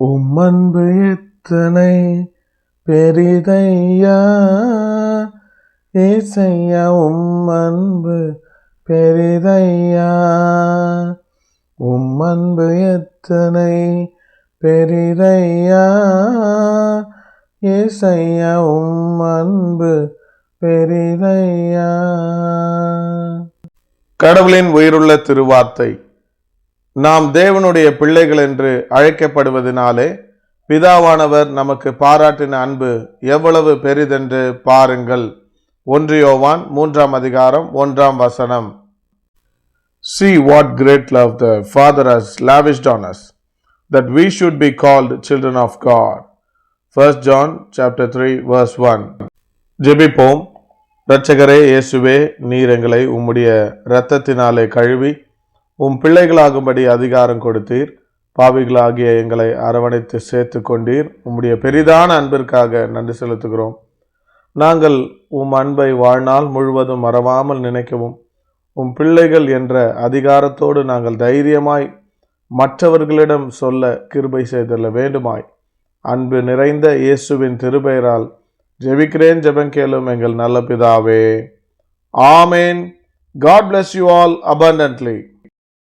உம்மன்பு எத்தனை பெரிதையா ஏசையா, உம்மன்பு பெரிதையா. உம்மன்பு எத்தனை பெரிதையா ஏசையா, உம்மன்பு பெரிதையா. கடவுளின் உயிருள்ள திருவார்த்தை. நாம் தேவனுடைய பிள்ளைகள் என்று அழைக்கப்படுவதனாலே பிதாவானவர் நமக்கு பாராட்டின அன்பு எவ்வளவு பெரிதென்று பாருங்கள். 1 யோவான் 3 அதிகாரம் 1 See what great love the Father has lavished on us, that we should be called children of God. 1 John chapter 3 verse 1. ஜெபிப்போம். இரட்சகரே இயேசுவே, நீர் எங்களை உம்முடைய இரத்தத்தினாலே கழுவி உம் பிள்ளைகளாகும்படி அதிகாரம் கொடுத்தீர். பாவிகளாகிய எங்களை அரவணைத்து சேர்த்து கொண்டீர். உம்முடைய பெரிதான அன்பிற்காக நன்றி செலுத்துகிறோம். நாங்கள் உம் அன்பை வாழ்நாள் முழுவதும் மறவாமல் நினைக்கவும், உம் பிள்ளைகள் என்ற அதிகாரத்தோடு நாங்கள் தைரியமாய் மற்றவர்களிடம் சொல்ல கிருபை செய்தல்ல வேண்டுமாய் அன்பு நிறைந்த இயேசுவின் திருப்பெயரால் ஜெபிக்கிறேன். ஜெபங்கேளும் எங்கள் நல்ல பிதாவே. ஆமேன். God bless you all abundantly.